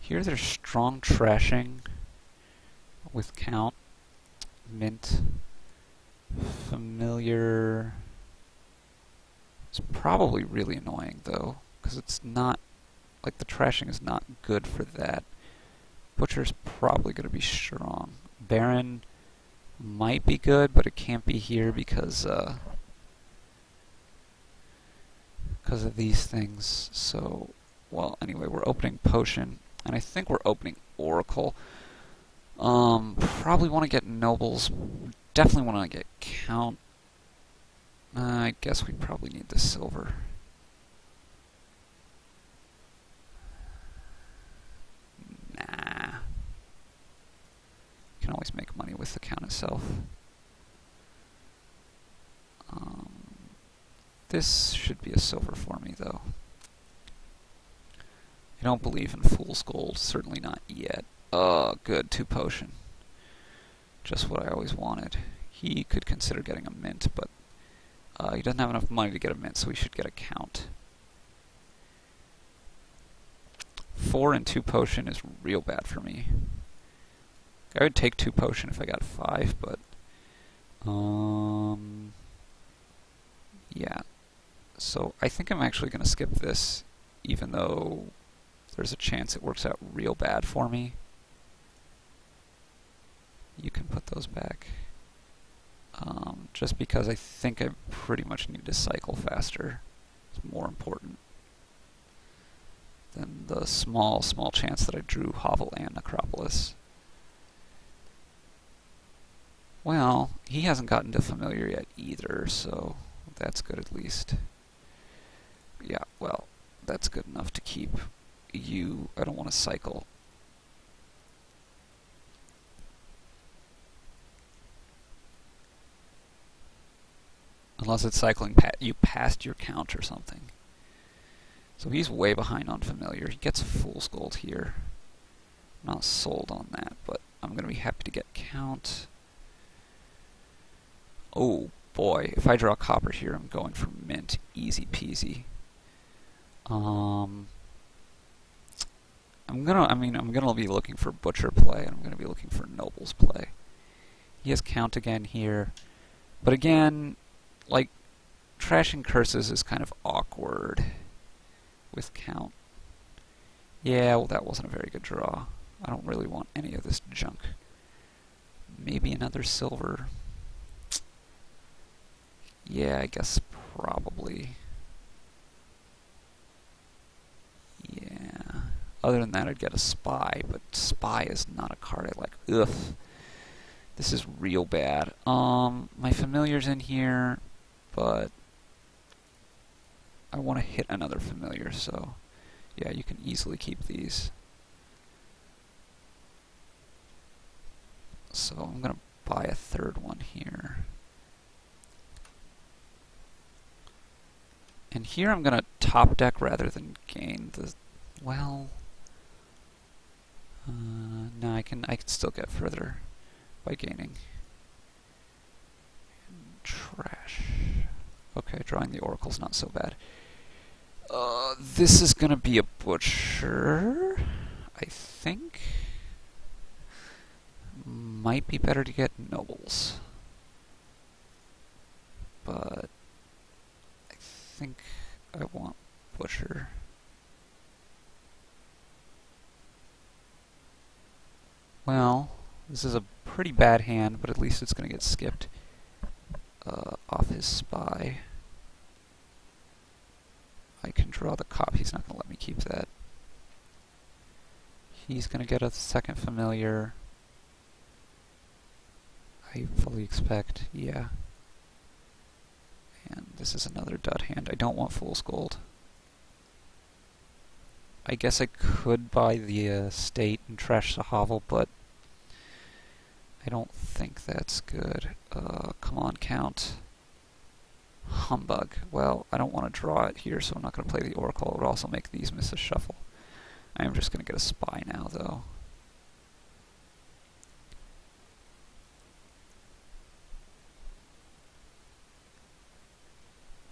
Here there's strong trashing with count, mint, familiar. It's probably really annoying though, because it's not, like the trashing is not good for that. Butcher's probably going to be strong. Baron might be good, but it can't be here because of these things. So, well, anyway, we're opening Potion, and I think we're opening Oracle. Probably want to get Nobles. Definitely want to get Count. I guess we probably need the silver. Nah. You can always make money with the count itself. This should be a silver for me, though. I don't believe in Fool's Gold. Certainly not yet. Good. 2 potion. Just what I always wanted. He could consider getting a mint, but he doesn't have enough money to get a mint, so he should get a count. 4 and 2 potion is real bad for me. I would take 2 potion if I got 5, but yeah. So I think I'm actually going to skip this, even though there's a chance it works out real bad for me. You can put those back. Just because I think I pretty much need to cycle faster. It's more important than the small chance that I drew Hovel and Necropolis. Well, he hasn't gotten to familiar yet either, so that's good at least. Yeah, well, that's good enough to keep you. I don't want to cycle. Unless it's cycling you past your count or something. So he's way behind on familiar. He gets Fool's Gold here. I'm not sold on that, but I'm going to be happy to get count. Oh boy, if I draw copper here, I'm going for mint. Easy peasy. I'm gonna be looking for Butcher play, and I'm gonna be looking for Nobles play. He has count again here, but again, like, trashing curses is kind of awkward with count. Yeah, well, that wasn't a very good draw. I don't really want any of this junk. Maybe another silver. Yeah, I guess probably. Yeah. Other than that, I'd get a Spy, but Spy is not a card I like. Ugh. This is real bad. My familiar's in here, but I want to hit another familiar, so yeah, you can easily keep these. So I'm going to buy a third one here. And here I'm going to top deck rather than gain the... Well... no, I can still get further by gaining. Trash. Okay, drawing the Oracle's not so bad. This is going to be a Butcher, I think. Might be better to get Nobles. But I think I want Butcher. Well, this is a pretty bad hand, but at least it's going to get skipped off his Spy. I can draw the cop. He's not going to let me keep that. He's going to get a second familiar. I fully expect, yeah. And this is another dud hand. I don't want Fool's Gold. I guess I could buy the state and trash the hovel, but I don't think that's good. Come on, count. Humbug. Well, I don't want to draw it here, so I'm not going to play the Oracle. It would also make these miss a shuffle. I am just going to get a Spy now, though.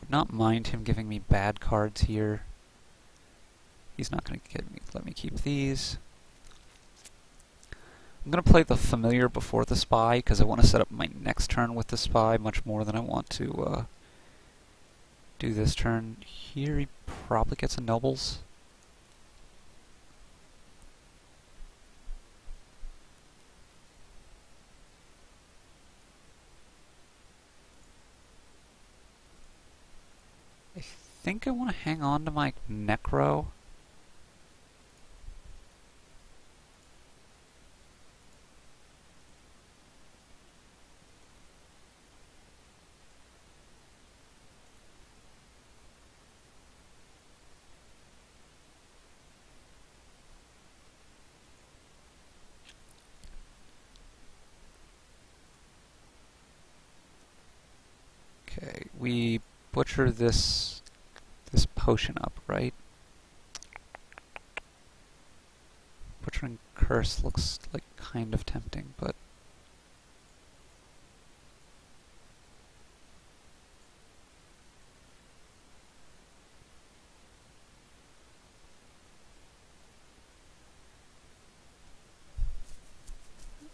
Would not mind him giving me bad cards here. He's not going to let me keep these. I'm going to play the familiar before the spy because I want to set up my next turn with the spy much more than I want to do this turn. Here he probably gets a nobles. I think I want to hang on to my necro. Okay, we butcher this potion up, right? Butchering Curse looks like kind of tempting, but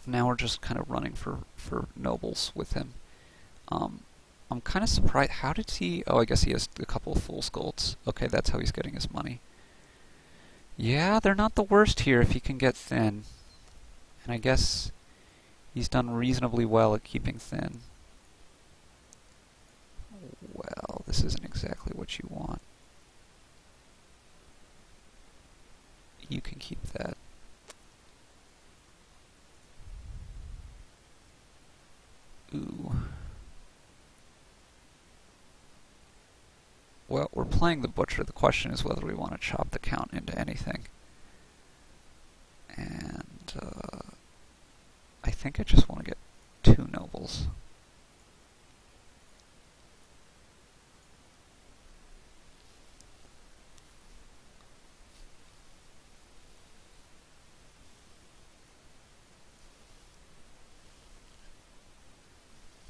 now we're just kind of running for nobles with him. I'm kind of surprised. How did he... Oh, I guess he has a couple of Fool's Golds. Okay, that's how he's getting his money. Yeah, they're not the worst here if he can get thin. And I guess he's done reasonably well at keeping thin. Well, this isn't exactly what you want. You can keep that. Ooh. Well, we're playing the Butcher. The question is whether we want to chop the Count into anything. And I think I just want to get 2 nobles.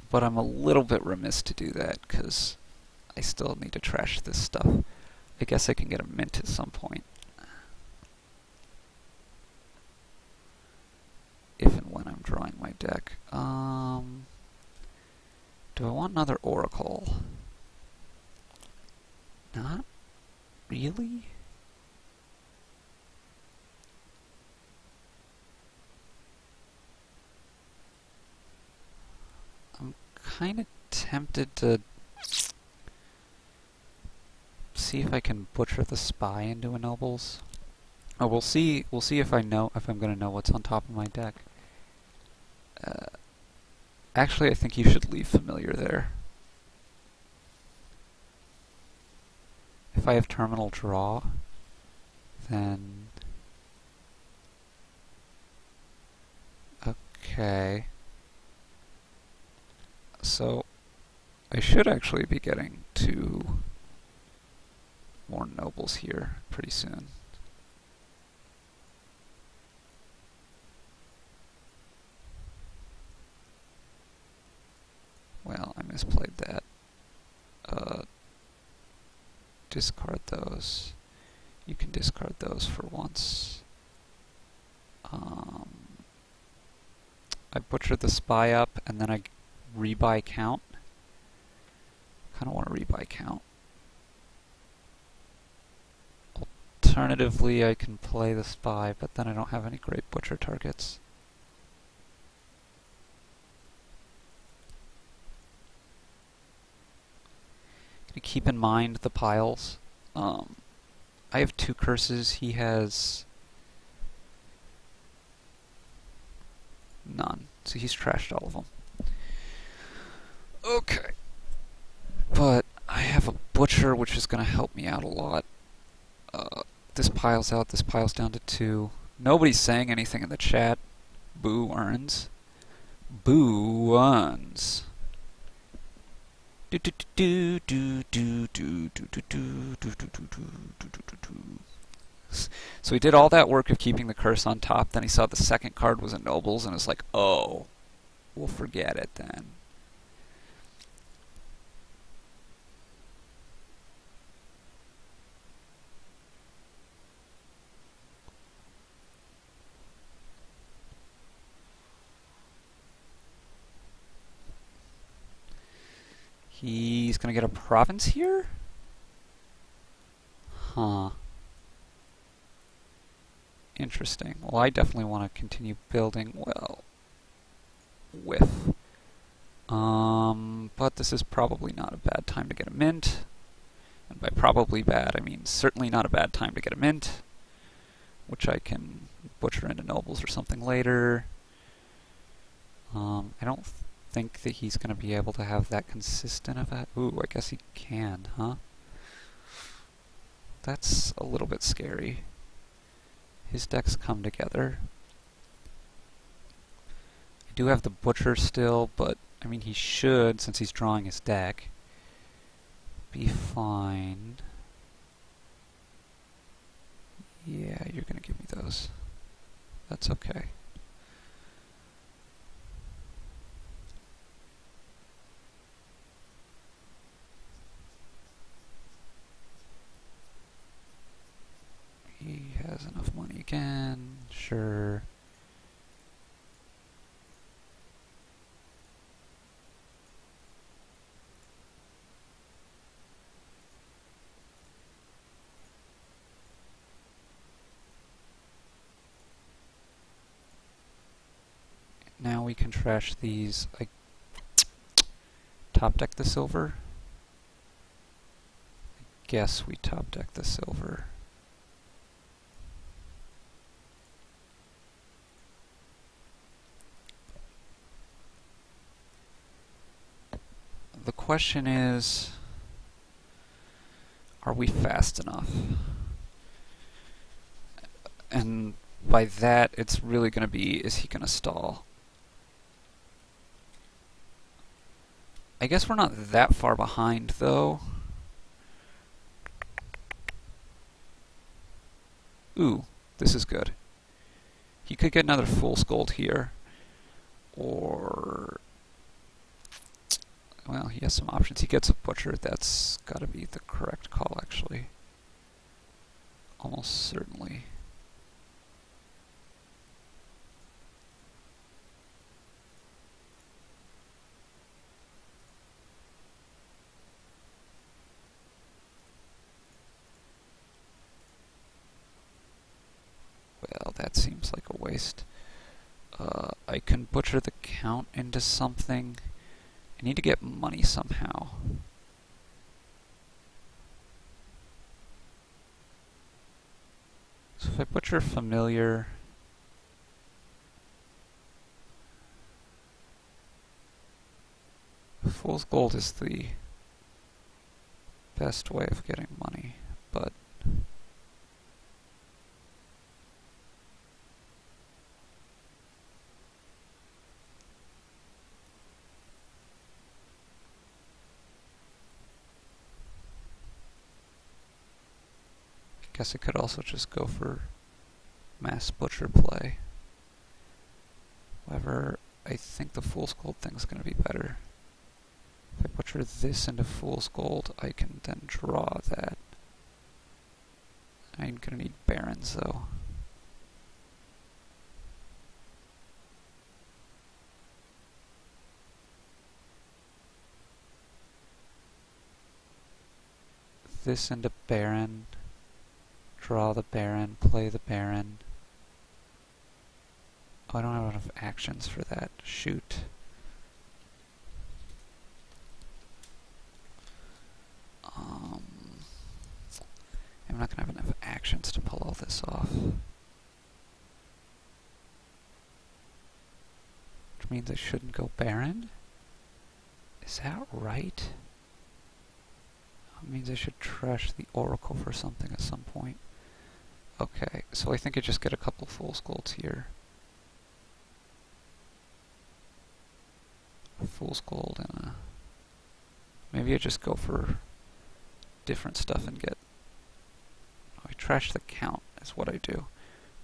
But I'm a little bit remiss to do that, because I still need to trash this stuff. I guess I can get a mint at some point. If and when I'm drawing my deck. Do I want another Oracle? Not really? I'm kind of tempted to see if I can butcher the spy into a nobles. Oh, we'll see if I'm gonna know what's on top of my deck. Actually, I think you should leave familiar there. If I have terminal draw, then okay. So I should actually be getting 2 more nobles here pretty soon. Well, I misplayed that. Discard those. You can discard those for once. I butchered the spy up, and then I rebuy Count. Kind of want to rebuy Count. Alternatively, I can play the spy, but then I don't have any great butcher targets. Keep in mind the piles. I have 2 curses. He has none. So he's trashed all of them. Okay. But I have a butcher, which is going to help me out a lot. This pile's out. This pile's down to 2. Nobody's saying anything in the chat. Boo earns. Boo earns. So he did all that work of keeping the curse on top, then he saw the second card was a nobles and was like, oh, we'll forget it then. He's gonna get a province here? Huh. Interesting. Well, I definitely want to continue building, well, with. But this is probably not a bad time to get a mint. And by probably bad, I mean certainly not a bad time to get a mint, which I can butcher into nobles or something later. I don't think that he's going to be able to have that consistent of that. Ooh, I guess he can, huh? That's a little bit scary. His decks come together. I do have the butcher still, but I mean he should, since he's drawing his deck, be fine. Yeah, you're gonna give me those. That's okay. He has enough money again, sure. Now we can trash these. I top deck the silver. I guess we top deck the silver. The question is, are we fast enough? And by that, it's really going to be, is he going to stall? I guess we're not that far behind, though. Ooh, this is good. He could get another Fool's Gold here. Or... well, he has some options. He gets a Butcher. That's got to be the correct call, actually. Almost certainly. Well, that seems like a waste. I can butcher the Count into something. I need to get money somehow. So if I butcher Familiar... Fool's Gold is the best way of getting money, but... I guess I could also just go for mass butcher play. However, I think the Fool's Gold thing's going to be better. If I butcher this into Fool's Gold, I can then draw that. I'm going to need barons, though. This into baron. Draw the baron, play the baron. Oh, I don't have enough actions for that. Shoot. I'm not going to have enough actions to pull all this off. Which means I shouldn't go baron? Is that right? That means I should trash the Oracle for something at some point. Okay, so I think I just get a couple Fool's Golds here. A Fool's Gold and a... maybe I just go for different stuff and get... oh, I trash the Count is what I do.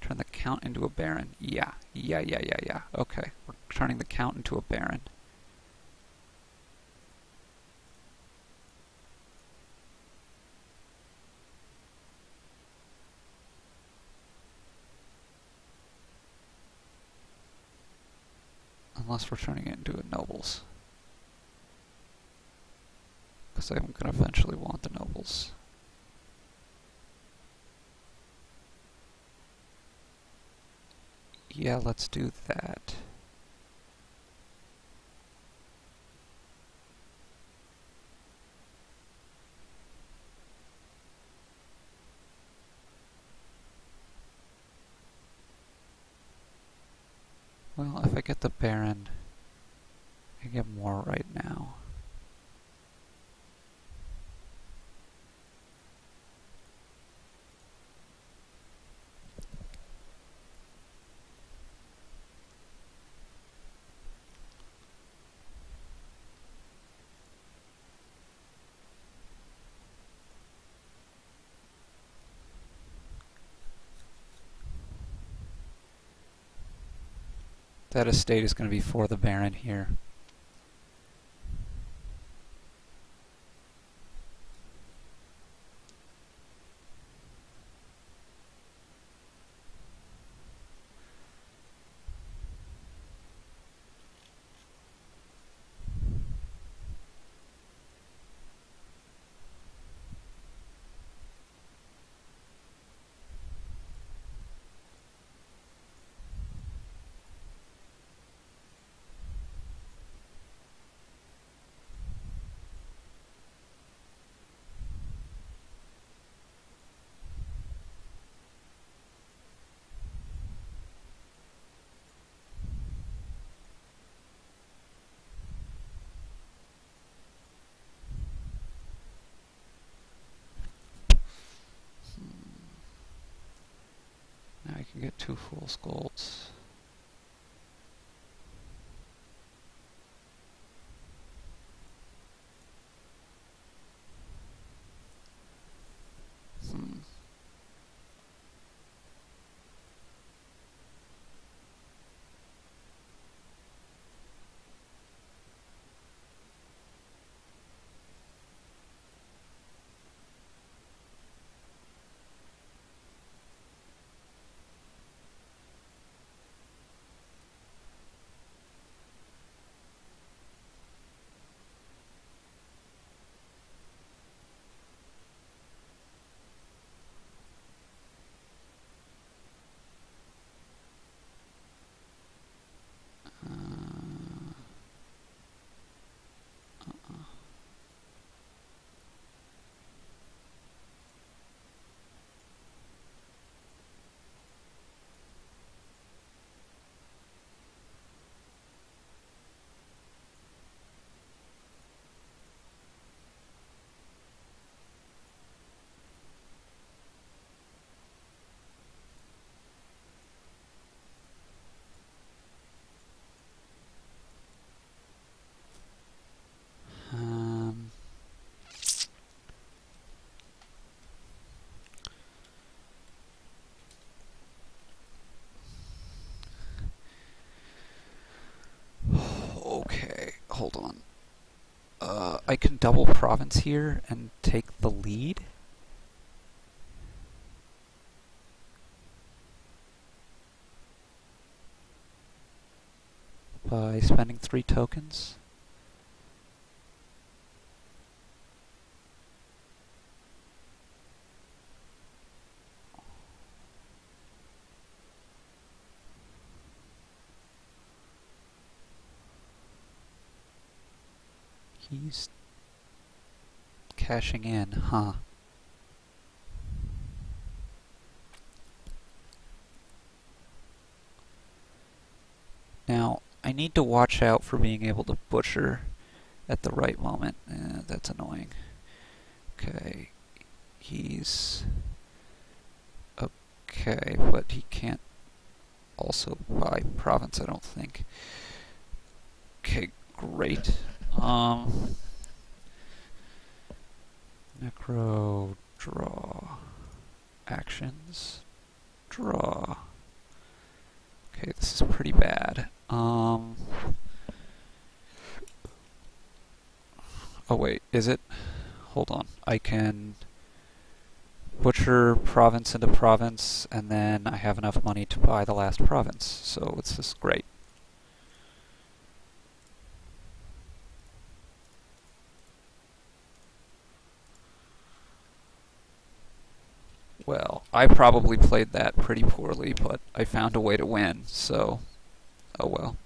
Turn the Count into a baron. Yeah. Okay, we're turning the Count into a baron. Unless we're turning it into a nobles. because I'm going to eventually want the nobles. Yeah, let's do that. Well, if I get the Baron, I get more right now. That estate is going to be for the Baron here. Now I can get 2 fool's golds. Okay, hold on. I can double province here and take the lead. By spending 3 tokens. He's cashing in, huh? Now, I need to watch out for being able to butcher at the right moment. That's annoying. Okay, he's okay, but he can't also buy province, I don't think. Okay, great. Necro, draw, actions, draw. Okay, this is pretty bad. Oh wait, is it? Hold on. I can butcher province into province, and then I have enough money to buy the last province. So this is great. Well, I probably played that pretty poorly, but I found a way to win, so oh well.